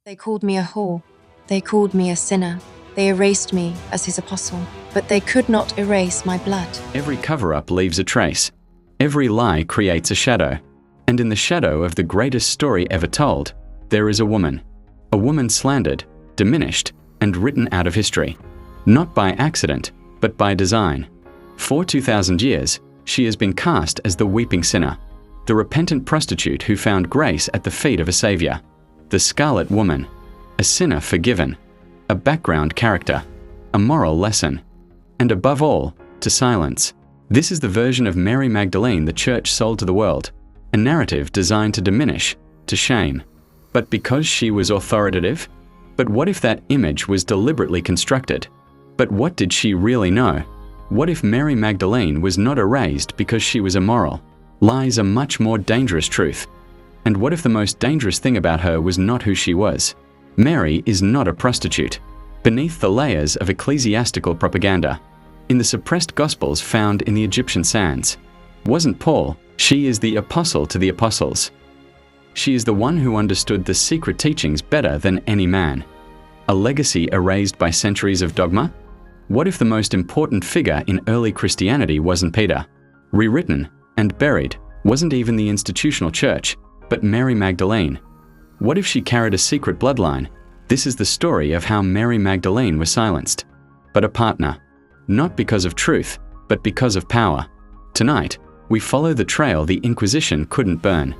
They called me a whore. They called me a sinner. They erased me as his apostle, but they could not erase my blood. Every cover-up leaves a trace. Every lie creates a shadow. And in the shadow of the greatest story ever told, there is a woman. A woman slandered, diminished, and written out of history. Not by accident, but by design. For 2,000 years, she has been cast as the weeping sinner, the repentant prostitute who found grace at the feet of a savior, the scarlet woman, a sinner forgiven, a background character, a moral lesson, and above all, to silence. This is the version of Mary Magdalene the church sold to the world, a narrative designed to diminish, to shame. But because she was authoritative? But what if that image was deliberately constructed? But what did she really know? What if Mary Magdalene was not erased because she was immoral? Lies a much more dangerous truth. And what if the most dangerous thing about her was not who she was? Mary is not a prostitute. Beneath the layers of ecclesiastical propaganda, in the suppressed gospels found in the Egyptian sands, wasn't Paul, she is the apostle to the apostles. She is the one who understood the secret teachings better than any man. A legacy erased by centuries of dogma? What if the most important figure in early Christianity wasn't Peter? Rewritten and buried wasn't even the institutional church, but Mary Magdalene. What if she carried a secret bloodline? This is the story of how Mary Magdalene was silenced, but a partner. Not because of truth, but because of power. Tonight, we follow the trail the Inquisition couldn't burn.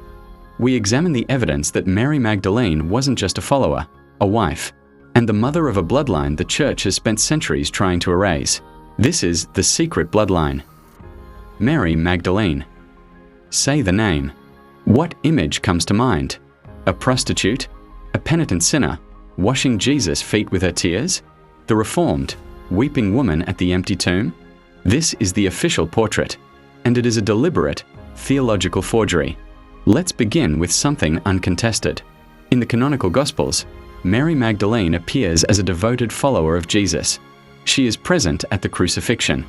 We examine the evidence that Mary Magdalene wasn't just a follower, a wife, and the mother of a bloodline the church has spent centuries trying to erase. This is the secret bloodline. Mary Magdalene. Say the name. What image comes to mind? A prostitute? A penitent sinner, washing Jesus' feet with her tears? The reformed, weeping woman at the empty tomb? This is the official portrait, and it is a deliberate, theological forgery. Let's begin with something uncontested. In the canonical Gospels, Mary Magdalene appears as a devoted follower of Jesus. She is present at the crucifixion.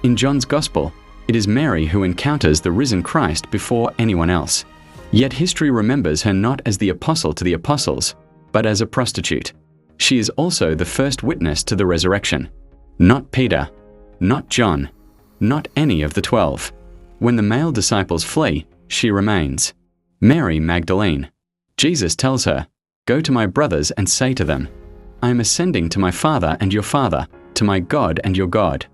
In John's Gospel, it is Mary who encounters the risen Christ before anyone else. Yet history remembers her not as the apostle to the apostles, but as a prostitute. She is also the first witness to the resurrection. Not Peter, not John, not any of the 12. When the male disciples flee, she remains. Mary Magdalene. Jesus tells her, "Go to my brothers and say to them, I am ascending to my Father and your Father, to my God and your God."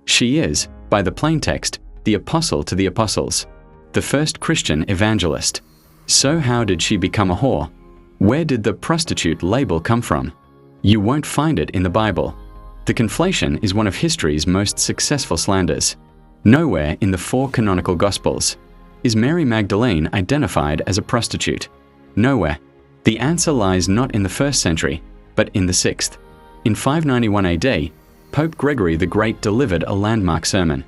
She is, by the plain text, the apostle to the apostles, the first Christian evangelist. So how did she become a whore? Where did the prostitute label come from? You won't find it in the Bible. The conflation is one of history's most successful slanders. Nowhere in the 4 canonical Gospels is Mary Magdalene identified as a prostitute. Nowhere. The answer lies not in the 1st century, but in the 6th. In 591 AD, Pope Gregory the Great delivered a landmark sermon.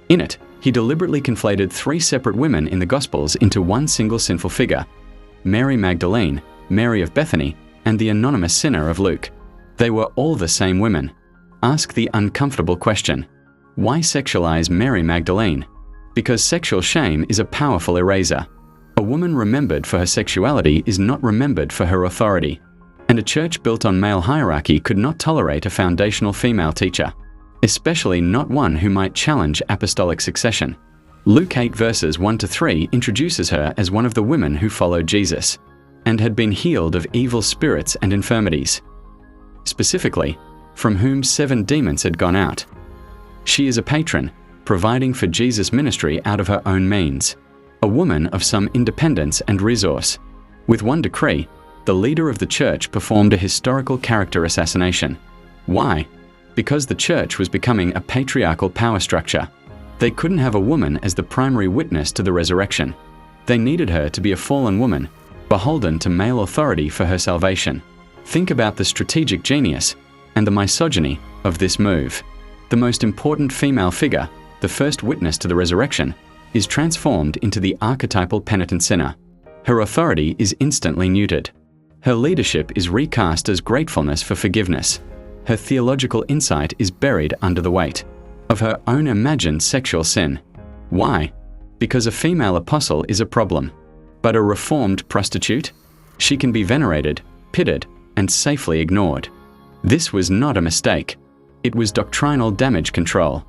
In it, he deliberately conflated 3 separate women in the Gospels into one single sinful figure: Mary Magdalene, Mary of Bethany, and the anonymous sinner of Luke. They were all the same women. Ask the uncomfortable question: why sexualize Mary Magdalene? Because sexual shame is a powerful eraser. A woman remembered for her sexuality is not remembered for her authority. And a church built on male hierarchy could not tolerate a foundational female teacher, especially not one who might challenge apostolic succession. Luke 8 verses 1-3 introduces her as one of the women who followed Jesus, and had been healed of evil spirits and infirmities. Specifically, from whom 7 demons had gone out. She is a patron, providing for Jesus' ministry out of her own means. A woman of some independence and resource. With one decree, the leader of the church performed a historical character assassination. Why? Because the church was becoming a patriarchal power structure. They couldn't have a woman as the primary witness to the resurrection. They needed her to be a fallen woman, beholden to male authority for her salvation. Think about the strategic genius and the misogyny of this move. The most important female figure, the first witness to the resurrection, is transformed into the archetypal penitent sinner. Her authority is instantly neutered. Her leadership is recast as gratefulness for forgiveness. Her theological insight is buried under the weight of her own imagined sexual sin. Why? Because a female apostle is a problem. But a reformed prostitute? She can be venerated, pitted, and safely ignored. This was not a mistake. It was doctrinal damage control.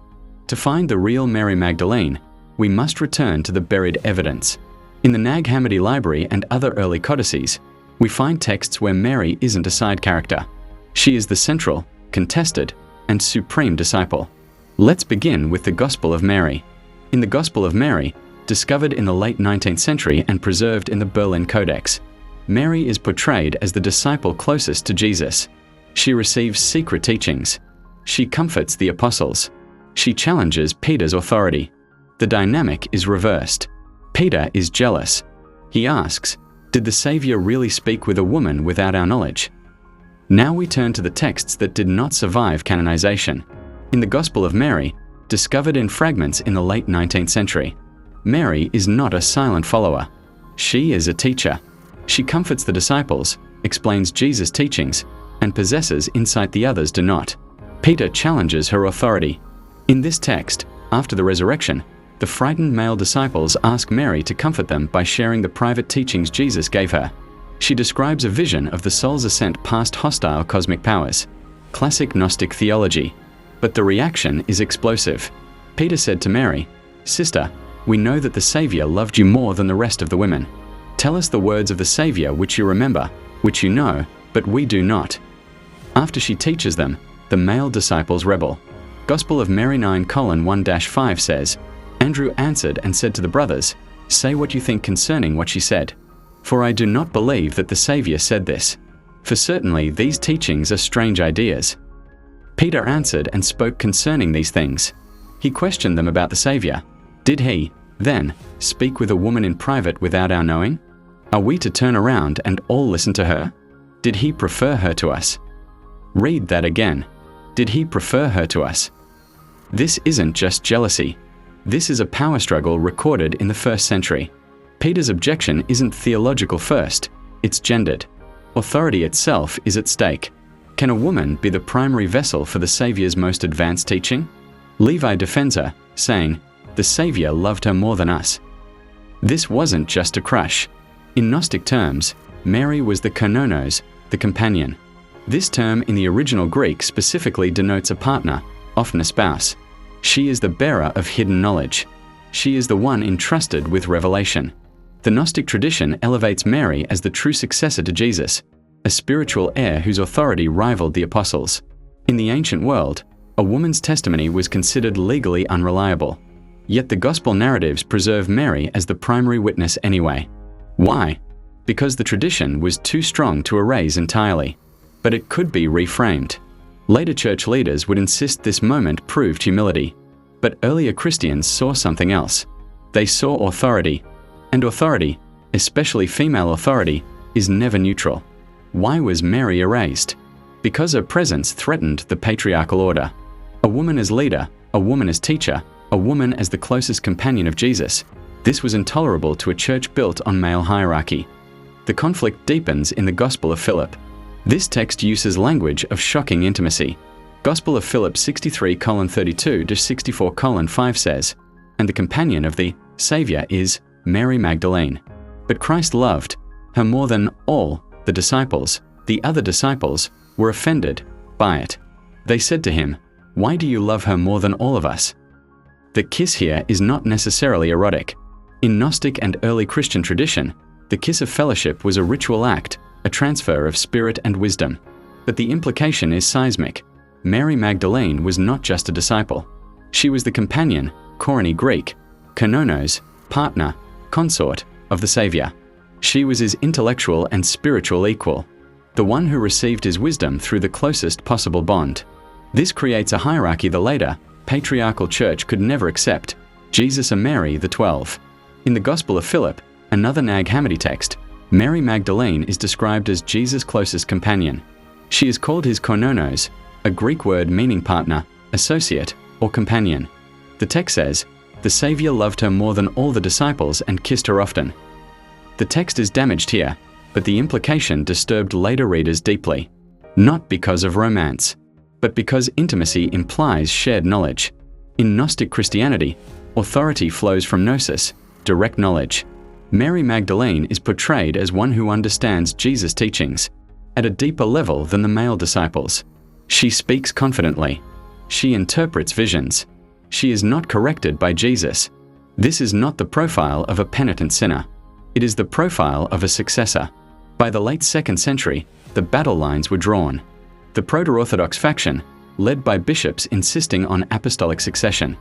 To find the real Mary Magdalene, we must return to the buried evidence. In the Nag Hammadi Library and other early codices, we find texts where Mary isn't a side character. She is the central, contested, and supreme disciple. Let's begin with the Gospel of Mary. In the Gospel of Mary, discovered in the late 19th century and preserved in the Berlin Codex, Mary is portrayed as the disciple closest to Jesus. She receives secret teachings. She comforts the apostles. She challenges Peter's authority. The dynamic is reversed. Peter is jealous. He asks, "Did the Savior really speak with a woman without our knowledge?" Now we turn to the texts that did not survive canonization. In the Gospel of Mary, discovered in fragments in the late 19th century, Mary is not a silent follower. She is a teacher. She comforts the disciples, explains Jesus' teachings, and possesses insight the others do not. Peter challenges her authority. In this text, after the resurrection, the frightened male disciples ask Mary to comfort them by sharing the private teachings Jesus gave her. She describes a vision of the soul's ascent past hostile cosmic powers. Classic Gnostic theology. But the reaction is explosive. Peter said to Mary, "Sister, we know that the Savior loved you more than the rest of the women. Tell us the words of the Savior which you remember, which you know, but we do not." After she teaches them, the male disciples rebel. Gospel of Mary 9:1-5 says, "Andrew answered and said to the brothers, 'Say what you think concerning what she said. For I do not believe that the Savior said this. For certainly these teachings are strange ideas.' Peter answered and spoke concerning these things. He questioned them about the Savior. Did he, then, speak with a woman in private without our knowing? Are we to turn around and all listen to her? Did he prefer her to us?" Read that again. Did he prefer her to us? This isn't just jealousy. This is a power struggle recorded in the 1st century. Peter's objection isn't theological first, it's gendered. Authority itself is at stake. Can a woman be the primary vessel for the Savior's most advanced teaching? Levi defends her, saying, "The Savior loved her more than us." This wasn't just a crush. In Gnostic terms, Mary was the kononos, the companion. This term in the original Greek specifically denotes a partner, often a spouse. She is the bearer of hidden knowledge. She is the one entrusted with revelation. The Gnostic tradition elevates Mary as the true successor to Jesus, a spiritual heir whose authority rivaled the apostles. In the ancient world, a woman's testimony was considered legally unreliable. Yet the gospel narratives preserve Mary as the primary witness anyway. Why? Because the tradition was too strong to erase entirely. But it could be reframed. Later church leaders would insist this moment proved humility. But earlier Christians saw something else. They saw authority. And authority, especially female authority, is never neutral. Why was Mary erased? Because her presence threatened the patriarchal order. A woman as leader, a woman as teacher, a woman as the closest companion of Jesus. This was intolerable to a church built on male hierarchy. The conflict deepens in the Gospel of Philip. This text uses language of shocking intimacy. Gospel of Philip 63:32-64:5 says, "And the companion of the Savior is Mary Magdalene. But Christ loved her more than all the disciples. The other disciples were offended by it. They said to him, 'Why do you love her more than all of us?'" The kiss here is not necessarily erotic. In Gnostic and early Christian tradition, the kiss of fellowship was a ritual act, a transfer of spirit and wisdom. But the implication is seismic. Mary Magdalene was not just a disciple. She was the companion, Korani Greek, kononos, partner, consort, of the Savior. She was his intellectual and spiritual equal, the one who received his wisdom through the closest possible bond. This creates a hierarchy the later, patriarchal church could never accept, Jesus and Mary the 12. In the Gospel of Philip, another Nag Hammadi text, Mary Magdalene is described as Jesus' closest companion. She is called his kononos, a Greek word meaning partner, associate, or companion. The text says, "The Savior loved her more than all the disciples and kissed her often." The text is damaged here, but the implication disturbed later readers deeply. Not because of romance, but because intimacy implies shared knowledge. In Gnostic Christianity, authority flows from gnosis, direct knowledge. Mary Magdalene is portrayed as one who understands Jesus' teachings. at a deeper level than the male disciples. She speaks confidently. She interprets visions. She is not corrected by Jesus. This is not the profile of a penitent sinner. It is the profile of a successor. By the late 2nd century, the battle lines were drawn. The proto-Orthodox faction, led by bishops insisting on apostolic succession,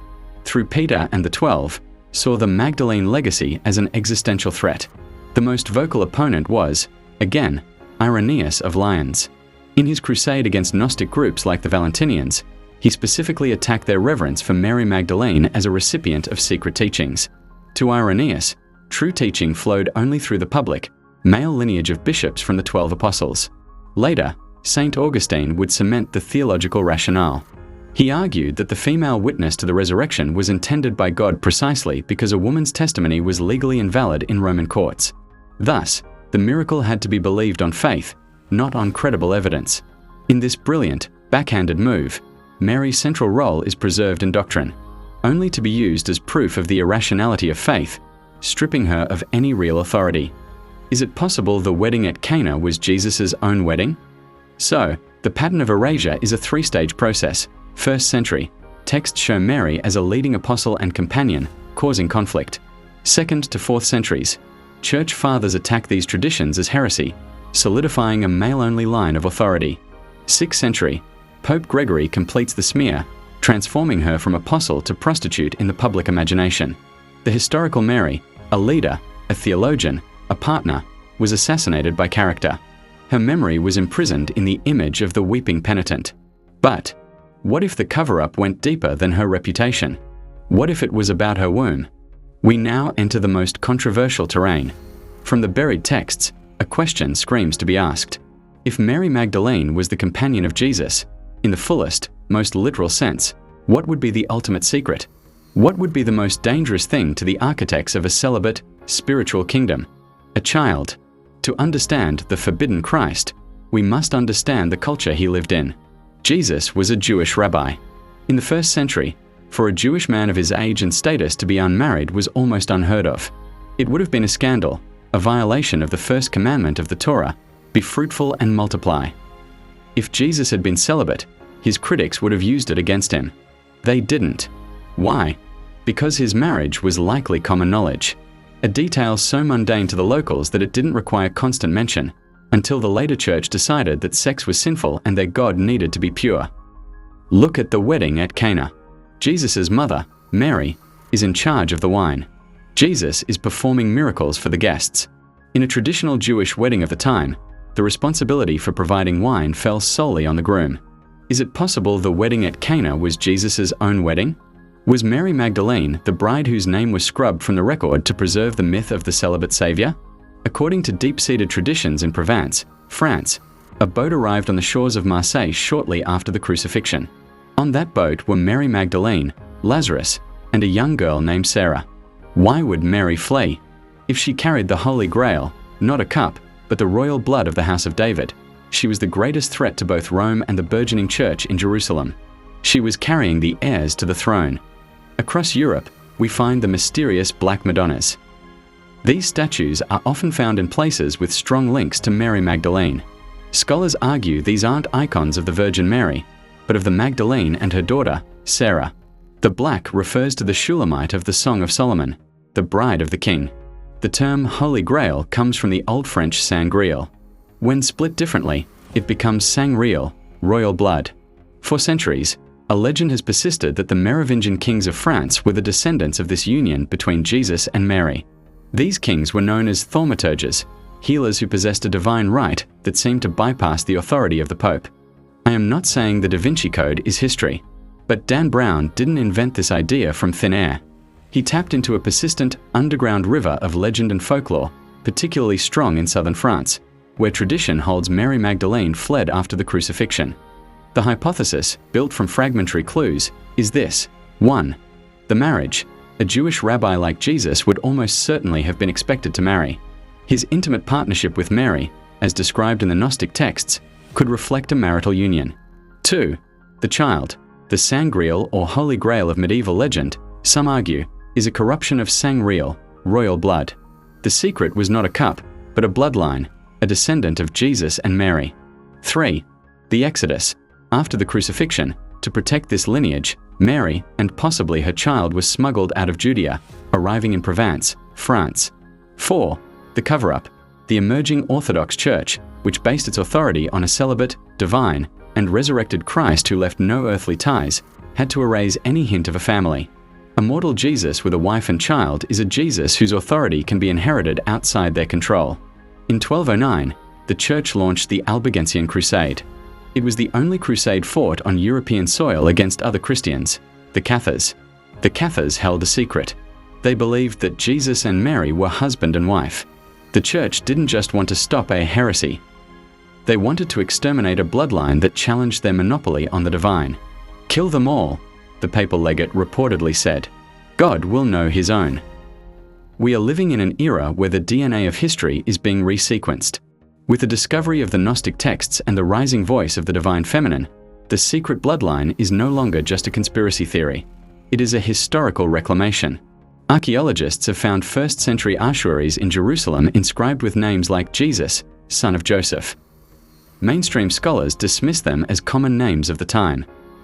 through Peter and the 12, saw the Magdalene legacy as an existential threat. The most vocal opponent was, again, Irenaeus of Lyons. In his crusade against Gnostic groups like the Valentinians, he specifically attacked their reverence for Mary Magdalene as a recipient of secret teachings. To Irenaeus, true teaching flowed only through the public, male lineage of bishops from the 12 apostles. Later, St. Augustine would cement the theological rationale. He argued that the female witness to the resurrection was intended by God precisely because a woman's testimony was legally invalid in Roman courts. Thus, the miracle had to be believed on faith, not on credible evidence. In this brilliant, backhanded move, Mary's central role is preserved in doctrine, only to be used as proof of the irrationality of faith, stripping her of any real authority. Is it possible the wedding at Cana was Jesus' own wedding? So, the pattern of erasure is a 3-stage process. 1st century, texts show Mary as a leading apostle and companion, causing conflict. 2nd to 4th centuries, church fathers attack these traditions as heresy, solidifying a male-only line of authority. 6th century, Pope Gregory completes the smear, transforming her from apostle to prostitute in the public imagination. The historical Mary, a leader, a theologian, a partner, was assassinated by character. Her memory was imprisoned in the image of the weeping penitent. But what if the cover-up went deeper than her reputation? What if it was about her womb? We now enter the most controversial terrain. From the buried texts, a question screams to be asked. If Mary Magdalene was the companion of Jesus, in the fullest, most literal sense, what would be the ultimate secret? What would be the most dangerous thing to the architects of a celibate, spiritual kingdom? A child. To understand the forbidden Christ, we must understand the culture he lived in. Jesus was a Jewish rabbi. In the 1st century, for a Jewish man of his age and status to be unmarried was almost unheard of. It would have been a scandal, a violation of the first commandment of the Torah, be fruitful and multiply. If Jesus had been celibate, his critics would have used it against him. They didn't. Why? Because his marriage was likely common knowledge, a detail so mundane to the locals that it didn't require constant mention, until the later church decided that sex was sinful and their God needed to be pure. Look at the wedding at Cana. Jesus' mother, Mary, is in charge of the wine. Jesus is performing miracles for the guests. In a traditional Jewish wedding of the time, the responsibility for providing wine fell solely on the groom. Is it possible the wedding at Cana was Jesus' own wedding? Was Mary Magdalene the bride whose name was scrubbed from the record to preserve the myth of the celibate Savior? According to deep-seated traditions in Provence, France, a boat arrived on the shores of Marseille shortly after the crucifixion. On that boat were Mary Magdalene, Lazarus, and a young girl named Sarah. Why would Mary flee? If she carried the Holy Grail, not a cup, but the royal blood of the house of David, she was the greatest threat to both Rome and the burgeoning church in Jerusalem. She was carrying the heirs to the throne. Across Europe, we find the mysterious Black Madonnas. These statues are often found in places with strong links to Mary Magdalene. Scholars argue these aren't icons of the Virgin Mary, but of the Magdalene and her daughter, Sarah. The black refers to the Shulamite of the Song of Solomon, the bride of the king. The term Holy Grail comes from the Old French sangreal. When split differently, it becomes sangreal, royal blood. For centuries, a legend has persisted that the Merovingian kings of France were the descendants of this union between Jesus and Mary. These kings were known as thaumaturges, healers who possessed a divine right that seemed to bypass the authority of the Pope. I am not saying the Da Vinci Code is history, but Dan Brown didn't invent this idea from thin air. He tapped into a persistent underground river of legend and folklore, particularly strong in southern France, where tradition holds Mary Magdalene fled after the crucifixion. The hypothesis, built from fragmentary clues, is this. 1. The marriage. A Jewish rabbi like Jesus would almost certainly have been expected to marry. His intimate partnership with Mary, as described in the Gnostic texts, could reflect a marital union. 2. The child. The sangreal or Holy Grail of medieval legend, some argue, is a corruption of sangreal, royal blood. The secret was not a cup, but a bloodline, a descendant of Jesus and Mary. 3. The Exodus. After the crucifixion, to protect this lineage, Mary, and possibly her child, was smuggled out of Judea, arriving in Provence, France. 4. The cover-up. The emerging Orthodox Church, which based its authority on a celibate, divine, and resurrected Christ who left no earthly ties, had to erase any hint of a family. A mortal Jesus with a wife and child is a Jesus whose authority can be inherited outside their control. In 1209, the Church launched the Albigensian Crusade. It was the only crusade fought on European soil against other Christians, the Cathars. The Cathars held a secret. They believed that Jesus and Mary were husband and wife. The Church didn't just want to stop a heresy. They wanted to exterminate a bloodline that challenged their monopoly on the divine. "Kill them all," the papal legate reportedly said. "God will know his own." We are living in an era where the DNA of history is being resequenced. With the discovery of the Gnostic texts and the rising voice of the divine feminine, the secret bloodline is no longer just a conspiracy theory. It is a historical reclamation. Archaeologists have found 1st century ossuaries in Jerusalem inscribed with names like Jesus, son of Joseph. Mainstream scholars dismiss them as common names of the time.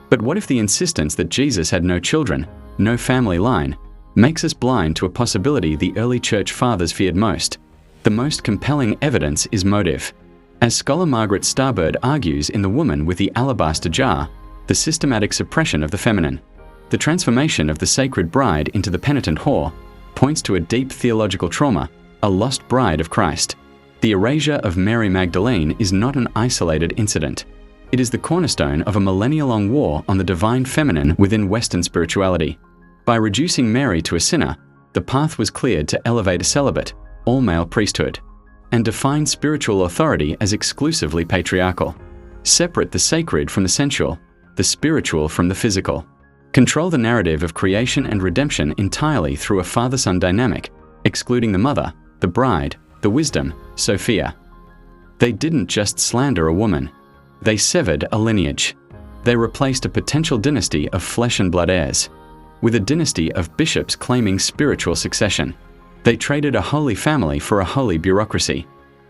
But what if the insistence that Jesus had no children, no family line, makes us blind to a possibility the early church fathers feared most? The most compelling evidence is motive. As scholar Margaret Starbird argues in The Woman with the Alabaster Jar, the systematic suppression of the feminine, the transformation of the sacred bride into the penitent whore, points to a deep theological trauma, a lost bride of Christ. The erasure of Mary Magdalene is not an isolated incident. It is the cornerstone of a millennia-long war on the divine feminine within Western spirituality. By reducing Mary to a sinner, the path was cleared to elevate a celibate, all-male priesthood, and define spiritual authority as exclusively patriarchal. Separate the sacred from the sensual, the spiritual from the physical. Control the narrative of creation and redemption entirely through a father-son dynamic, excluding the mother, the bride, the wisdom, Sophia. They didn't just slander a woman. They severed a lineage. They replaced a potential dynasty of flesh and blood heirs with a dynasty of bishops claiming spiritual succession. They traded a holy family for a holy bureaucracy.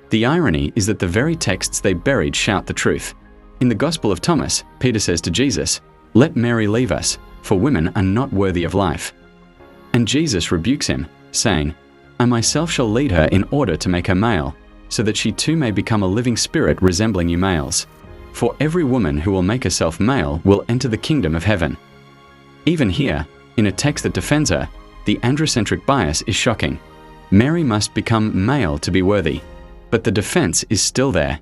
The irony is that the very texts they buried shout the truth. In the Gospel of Thomas, Peter says to Jesus, "Let Mary leave us, for women are not worthy of life." And Jesus rebukes him, saying, "I myself shall lead her in order to make her male, so that she too may become a living spirit resembling you males. For every woman who will make herself male will enter the kingdom of heaven." Even here, in a text that defends her, the androcentric bias is shocking. Mary must become male to be worthy. But the defense is still there.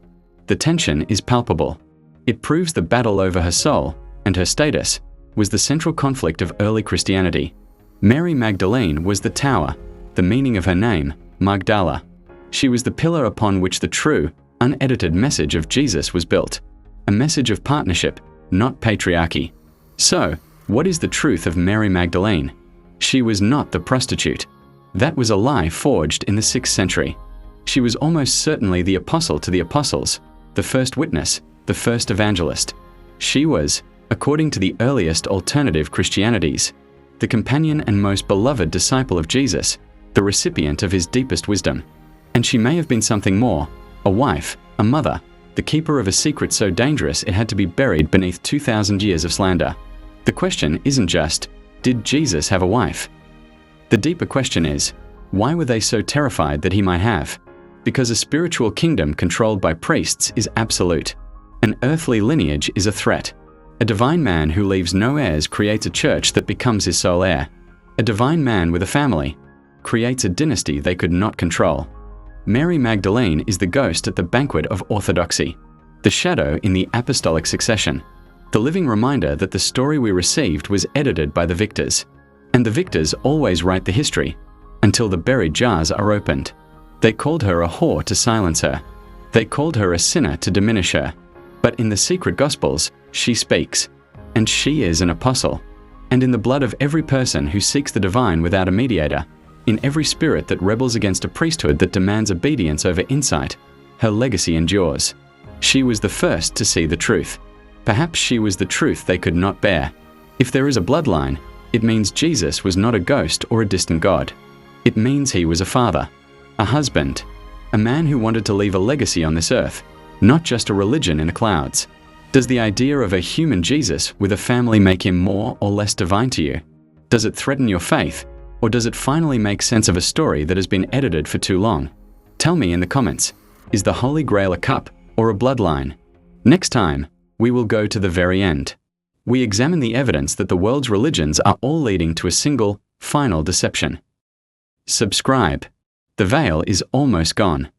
The tension is palpable. It proves the battle over her soul and her status was the central conflict of early Christianity. Mary Magdalene was the tower, the meaning of her name, Magdala. She was the pillar upon which the true, unedited message of Jesus was built. A message of partnership, not patriarchy. So, what is the truth of Mary Magdalene? She was not the prostitute. That was a lie forged in the 6th century. She was almost certainly the apostle to the apostles, the first witness, the first evangelist. She was, according to the earliest alternative Christianities, the companion and most beloved disciple of Jesus, the recipient of his deepest wisdom. And she may have been something more, a wife, a mother, the keeper of a secret so dangerous it had to be buried beneath 2,000 years of slander. The question isn't just, did Jesus have a wife? The deeper question is, why were they so terrified that he might have? Because a spiritual kingdom controlled by priests is absolute. An earthly lineage is a threat. A divine man who leaves no heirs creates a church that becomes his sole heir. A divine man with a family creates a dynasty they could not control. Mary Magdalene is the ghost at the banquet of orthodoxy, the shadow in the apostolic succession, the living reminder that the story we received was edited by the victors. And the victors always write the history, until the buried jars are opened. They called her a whore to silence her. They called her a sinner to diminish her. But in the secret Gospels, she speaks, and she is an apostle. And in the blood of every person who seeks the divine without a mediator, in every spirit that rebels against a priesthood that demands obedience over insight, her legacy endures. She was the first to see the truth. Perhaps she was the truth they could not bear. If there is a bloodline, it means Jesus was not a ghost or a distant God. It means he was a father, a husband, a man who wanted to leave a legacy on this earth, not just a religion in the clouds. Does the idea of a human Jesus with a family make him more or less divine to you? Does it threaten your faith, or does it finally make sense of a story that has been edited for too long? Tell me in the comments, is the Holy Grail a cup or a bloodline? Next time, we will go to the very end. We examine the evidence that the world's religions are all leading to a single, final deception. Subscribe. The veil is almost gone.